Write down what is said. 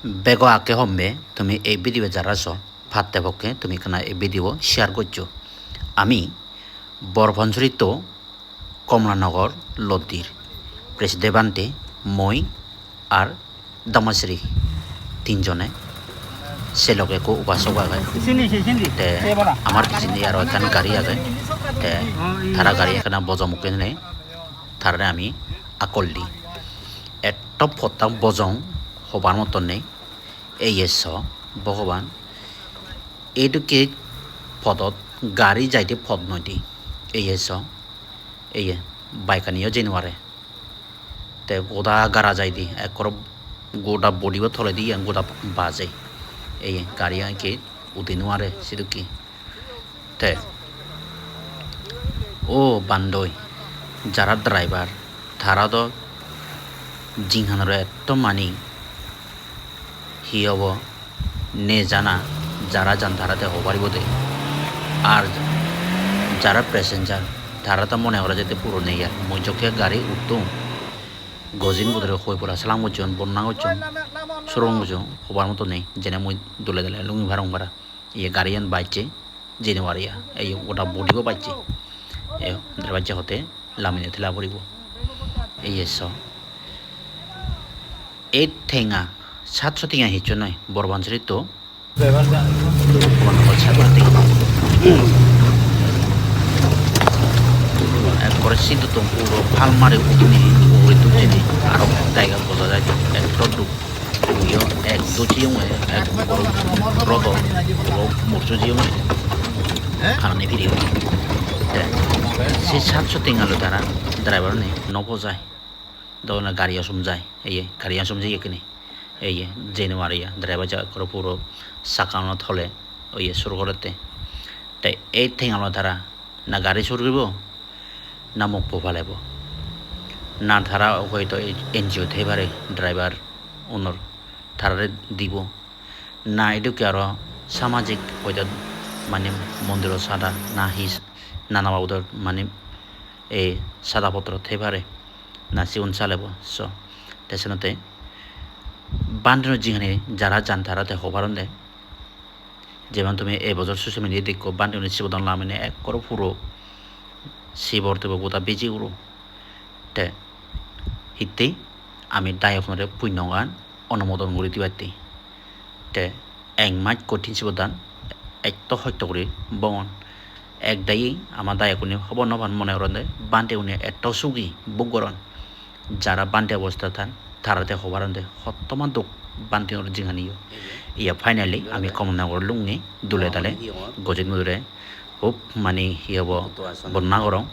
বেগো আকে হম্বে তুমি এই ভিডিও যারা আছো ফাতে পক্ষে তুমি কেনা এই ভিডিও শেয়ার করছো আমি বরফঞ্চরিত কমলানগর লদ্দির প্রেসিডেন্টে মই আর দামাশ্রী তিনজনে সে লগে কো উপাসক আগে তে আমার পিছনে আর এখান গাড়ি আগে তে তারা গাড়ি এখানে বজমুখে নেই তারা আমি আকল দি একটা ফটাম বজং হবার মতন নেই এই এস ভগবান এইটুকে পদত গাড়ি যাইতে পদ নদী এই এস এই বাইকানিও জেনুয়ারে তে গোদা গারা যাই দি একর গোটা বডিও থলে দি গোটা বাজে এই গাড়ি আঁকে উঠে নোয়ারে সেটু কি তে ও বান্দই যারা ড্রাইভার তারা তো জিংহানোর এত মানি হি হব নে জানা যারা যান তারাতে হবারিব দে আর যারা প্যাসেঞ্জার তারা তো মনে করা যেতে পুরো নেই আর মই যখন গাড়ি উঠতুম গজিন বুধরে হয়ে পড়া সালাম করছেন বন্যা করছেন সরম করছেন হবার মতো নেই যেন মই দোলে দোলে লুঙ্গি ভাড়া ভাড়া ইয়ে গাড়িয়ান বাইছে জেনে মারিয়া এই ওটা বডিও বাইছে এ বাচ্চা হতে লামিনে থেলা পড়ব এই এস এই ঠেঙা 700 টিঙা হিচ্ছ নয় বরবাঞ্চলিত তো একবারে সিদ্ধ তো পুরো ফাল মারে উঠুনি উড়ে তুলছে আরো জায়গা বোঝা যায় একটা দুইও এক দুচিও এক বড় রদ মরসুজিও খানানি ফিরিও সে 700 টিঙালো তারা ড্রাইভার নেই নবজায় তখন গাড়ি আসম যায় এই গাড়ি আসম যাই এখানে এই জেনে মারিয়া ড্রাইভার যা করে পুরো সাকানো থলে ওই শুরু করতে তাই এই ঠেঙানো ধারা না গাড়ি শুরু করব না মুখ পোফালাইব না ধারা হয়তো এনজিও থেবারে ড্রাইভার ওনর ধারারে দিব না এটুকে আরও সামাজিক হয়তো মানে মন্দির সাদা না হিস নানা বাবুদের মানে এই সাদাপত্র থেবারে না সিউন চালাব স তেসনতে বান্ধব যেখানে যারা যান তারাতে হবারণ দেয় যেমন তুমি এই বছর সোশ্যাল মিডিয়া দেখো বান্ধব শিবদন লামিনে এক করো পুরো শিবর দেব গোটা বেজি উড়ো তে হিতে আমি দায়কনরে পুণ্যগান অনুমোদন করে দিবাতে তে এক মাস কঠিন শিবদান একটু সত্য করে বন এক দায়ী আমার দায়কনি খবর নবান মনে করেন বান্ধে উনি এত সুগি বুকগরণ যারা বান্ধে অবস্থা থান তারাতে হবারণ দেয় সত্যমান দুঃখ বান্ধে জিঙানিও ইয়া ফাইনালি আমি কমলনগর লুঙে দুলে তালে গজিত মুদুরে খুব মানে হি হব বন্যা গরম